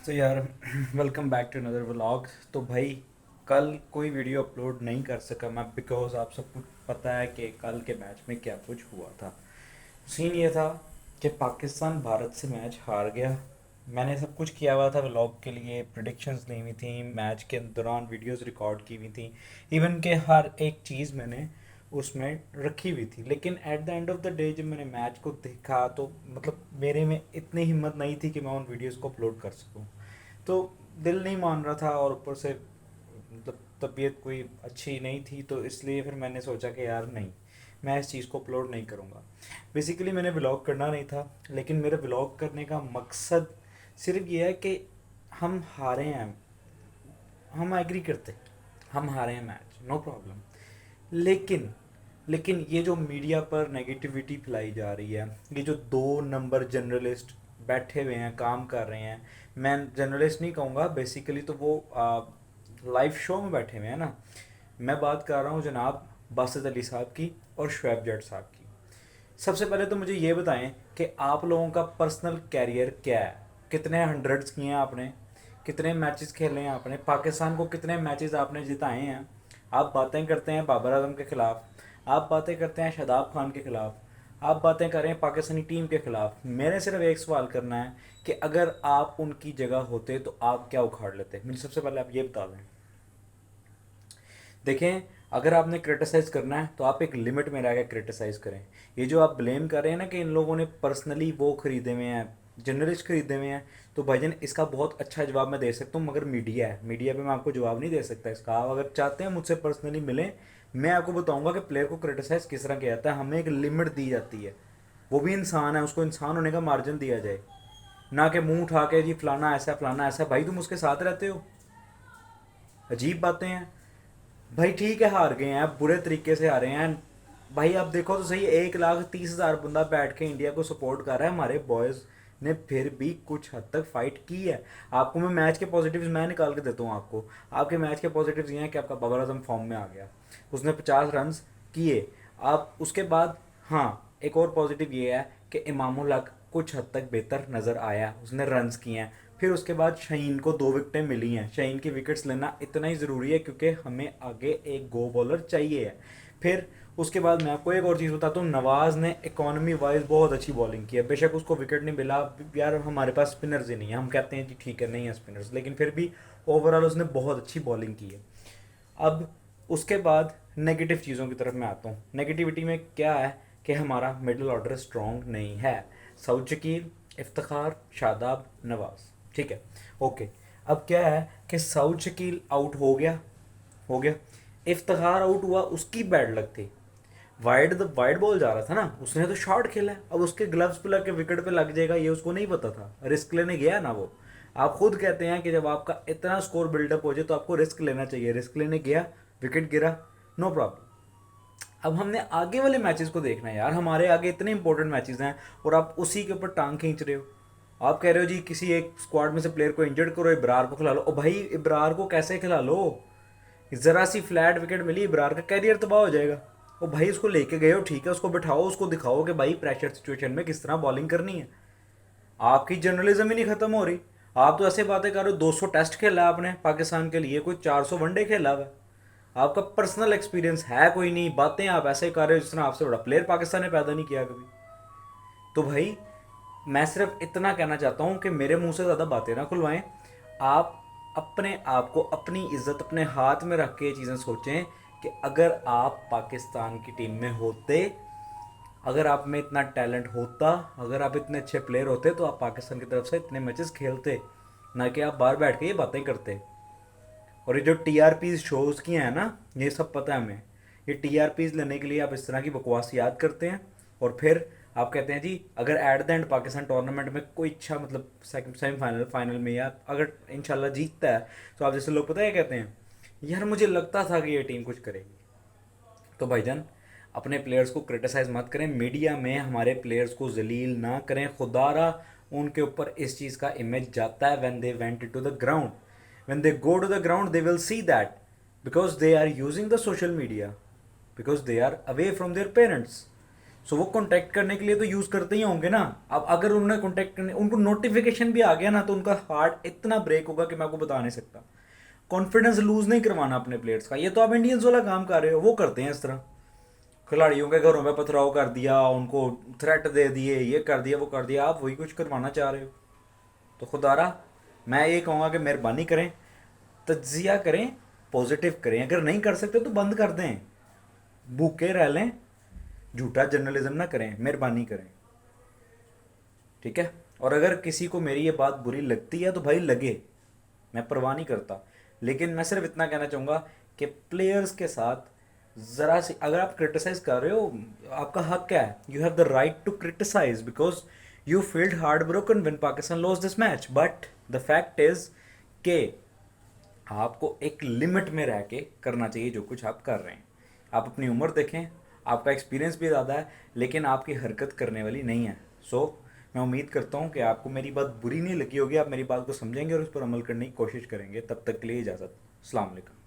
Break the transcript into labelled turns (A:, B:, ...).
A: तो यार welcome back to another vlog. तो भाई कल कोई वीडियो अपलोड नहीं कर सका मैं, बिकॉज आप सबको पता है कि कल के मैच में क्या कुछ हुआ था। सीन ये था कि पाकिस्तान भारत से मैच हार गया। मैंने सब कुछ किया हुआ था व्लॉग के लिए, प्रिडिक्शंस ली हुई थी, मैच के दौरान वीडियोस रिकॉर्ड की हुई थी, इवन के हर एक चीज़ मैंने उसमें रखी हुई थी। लेकिन at the end of the day जब मैंने मैच को देखा तो मतलब मेरे में इतनी हिम्मत नहीं थी कि मैं उन वीडियोस को अपलोड कर सकूं। तो दिल नहीं मान रहा था और ऊपर से मतलब तबीयत कोई अच्छी नहीं थी, तो इसलिए फिर मैंने सोचा कि यार नहीं, मैं इस चीज़ को अपलोड नहीं करूँगा। बेसिकली मैंने व्लॉग करना नहीं था, लेकिन मेरे व्लॉग करने का मकसद सिर्फ ये है कि हम हारे हैं, हम एग्री करते, हम हारे हैं मैच, नो प्रॉब्लम। लेकिन लेकिन ये जो मीडिया पर नेगेटिविटी फैलाई जा रही है, ये जो 2 नंबर जर्नलिस्ट बैठे हुए हैं, काम कर रहे हैं, मैं जर्नलिस्ट नहीं कहूँगा, बेसिकली तो वो लाइव शो में बैठे हुए हैं ना। मैं बात कर रहा हूँ जनाब बासित अली साहब की और शुएब जट साहब की। सबसे पहले तो मुझे ये बताएं कि आप लोगों का पर्सनल कैरियर क्या है, कितने हंड्रेड्स किए हैं आपने, कितने मैचेस खेले हैं आपने, पाकिस्तान को कितने मैचेस आपने जिताए हैं। आप बातें करते हैं बाबर आजम के ख़िलाफ़, आप बातें करते हैं शादाब खान के ख़िलाफ़, आप बातें कर रहे हैं पाकिस्तानी टीम के ख़िलाफ़। मैंने सिर्फ एक सवाल करना है कि अगर आप उनकी जगह होते तो आप क्या उखाड़ लेते। मुझे सबसे पहले आप ये बता दें। देखें, अगर आपने क्रिटिसाइज़ करना है तो आप एक लिमिट में रह के क्रिटिसाइज़ करें। ये जो आप ब्लेम कर रहे हैं ना कि इन लोगों ने पर्सनली वो ख़रीदे हुए हैं, जर्नलिस्ट ख़रीदे हुए हैं, तो भाईजान इसका बहुत अच्छा जवाब मैं दे सकता हूँ, मगर मीडिया है, मीडिया पे मैं आपको जवाब नहीं दे सकता इसका। आप अगर चाहते हैं मुझसे पर्सनली मिलें, मैं आपको बताऊँगा कि प्लेयर को क्रिटिसाइज़ किस तरह किया जाता है। हमें एक लिमिट दी जाती है, वो भी इंसान है, उसको इंसान होने का मार्जिन दिया जाए, ना कि मुंह उठा के जी फलाना ऐसा फलाना ऐसा। भाई तुम उसके साथ रहते हो, अजीब बातें हैं। भाई ठीक है, हार गए हैं, बुरे तरीके से हारे हैं। भाई आप देखो तो सही, 1,30,000 बंदा बैठ के इंडिया को सपोर्ट कर रहा है, हमारे बॉयज़ ने फिर भी कुछ हद तक फाइट की है। आपको मैं मैच के पॉजिटिव्स मैं निकाल के देता हूँ आपको। आपके मैच के पॉजिटिव्स ये हैं कि आपका बाबर आजम फॉर्म में आ गया, उसने 50 रन किए। आप उसके बाद, हाँ, एक और पॉजिटिव ये है कि इमामुल हक कुछ हद तक बेहतर नज़र आया, उसने रन्स किए हैं। फिर उसके बाद शहीन को 2 विकेटें मिली हैं। शहीन की विकेट्स लेना इतना ही ज़रूरी है क्योंकि हमें आगे एक गो बॉलर चाहिए है। फिर उसके बाद मैं आपको एक और चीज़ बताता हूँ, नवाज़ ने इकॉनमी वाइज बहुत अच्छी बॉलिंग की है। बेशक उसको विकेट नहीं मिला यार, हमारे पास स्पिनर्स ही नहीं है, हम कहते हैं जी ठीक है नहीं है स्पिनर्स, लेकिन फिर भी ओवरऑल उसने बहुत अच्छी बॉलिंग की है। अब उसके बाद नेगेटिव चीज़ों की तरफ मैं आता हूँ। नेगेटिविटी में क्या है कि हमारा मिडिल ऑर्डर स्ट्रॉन्ग नहीं है। सऊद शकील, इफ्तिखार, शादाब, नवाज, ठीक है, ओके। अब क्या है कि सऊद शकील आउट हो गया, इफ्तिखार आउट हुआ, उसकी बैड लक थी। वाइड बॉल जा रहा था ना, उसने तो शॉट खेला है, अब उसके ग्लव्स पे लग के विकेट पे लग जाएगा ये उसको नहीं पता था, रिस्क लेने गया ना वो। आप खुद कहते हैं कि जब आपका इतना स्कोर बिल्डअप हो जाए तो आपको रिस्क लेना चाहिए, रिस्क लेने गया, विकेट गिरा, नो प्रॉब्लम। अब हमने आगे वाले मैचेस को देखना है यार, हमारे आगे इतने इंपॉर्टेंट मैचेस हैं और आप उसी के ऊपर टांग खींच रहे हो। आप कह रहे हो जी किसी एक स्क्वाड में से प्लेयर को इंजर्ड करो, इब्रार को खिला लो। ओ भाई, इब्रार को कैसे खिला लो, ज़रा सी फ्लैट विकेट मिली, इब्रार का कैरियर तबाह हो जाएगा। ओ भाई, उसको लेके गए हो, ठीक है, उसको बिठाओ, उसको दिखाओ कि भाई प्रेशर सिचुएशन में किस तरह बॉलिंग करनी है। आपकी जर्नलिज्म ही नहीं खत्म हो रही। आप तो ऐसे बातें कर रहे हो, 200 टेस्ट खेला है आपने पाकिस्तान के लिए, कोई 400 वनडे खेला हुआ है। आपका पर्सनल एक्सपीरियंस है कोई नहीं, बातें आप ऐसे कर रहे हो जिस तरह आपसे बड़ा प्लेयर पाकिस्तान ने पैदा नहीं किया कभी। तो भाई मैं सिर्फ इतना कहना चाहता हूँ कि मेरे मुंह से ज़्यादा बातें ना खुलवाएं। आप अपने आप को, अपनी इज्जत अपने हाथ में रख के ये चीज़ें सोचें कि अगर आप पाकिस्तान की टीम में होते, अगर आप में इतना टैलेंट होता, अगर आप इतने अच्छे प्लेयर होते, तो आप पाकिस्तान की तरफ से इतने मैचेस खेलते, ना कि आप बाहर बैठ के ये बातें करते। और ये जो टीआरपीज शोज़ की हैं ना, ये सब पता है हमें, ये टीआरपीज लेने के लिए आप इस तरह की बकवास याद करते हैं और फिर आप कहते हैं जी अगर at the end Pakistan tournament में कोई अच्छा मतलब सेमीफाइनल फाइनल में या अगर इंशाल्लाह जीतता है, तो आप जैसे लोग पता है कहते हैं यार मुझे लगता था कि ये टीम कुछ करेगी। तो भाईजान अपने प्लेयर्स को क्रिटिसाइज़ मत करें, मीडिया में हमारे प्लेयर्स को जलील ना करें, खुदारा उनके ऊपर इस चीज़ का इमेज जाता है when they went to the ground. When they go to the ground they will see that, because they are using the social media, because they are away from their parents. So वो contact करने के लिए तो use करते ही होंगे ना। अब अगर उन्होंने कांटेक्ट करने, उनको नोटिफिकेशन भी आ गया ना, तो उनका हार्ट इतना ब्रेक होगा कि मैं आपको बता नहीं सकता। कॉन्फिडेंस लूज नहीं करवाना अपने प्लेयर्स का। ये तो आप इंडियंस वाला काम कर रहे हो, वो करते हैं इस तरह। खिलाड़ियों के घरों में पथराव कर दिया, उनको थ्रेट दे दिए, ये कर दिया वो कर दिया, आप वही कुछ करवाना चाह रहे हो। तो खुदारा मैं ये कहूँगा कि मेहरबानी करें, तज्जिया करें, पॉजिटिव करें। अगर नहीं कर सकते तो बंद कर दें, भूखे रह लें, झूठा जर्नलिज्म ना करें, मेहरबानी करें, ठीक है। और अगर किसी को मेरी ये बात बुरी लगती है तो भाई लगे, मैं परवाह नहीं करता। लेकिन मैं सिर्फ इतना कहना चाहूँगा कि प्लेयर्स के साथ ज़रा सी, अगर आप क्रिटिसाइज कर रहे हो, आपका हक है, you have the right to criticise, because you felt heartbroken when Pakistan lost this match. But the fact is के आपको एक लिमिट में रह के करना चाहिए जो कुछ आप कर रहे हैं। आप अपनी उम्र देखें, आपका एक्सपीरियंस भी ज़्यादा है, लेकिन आपकी हरकत करने वाली नहीं है। सो मैं उम्मीद करता हूँ कि आपको मेरी बात बुरी नहीं लगी होगी, आप मेरी बात को समझेंगे और उस पर अमल करने की कोशिश करेंगे। तब तक के लिए इजाज़त। अस्सलाम वालेकुम।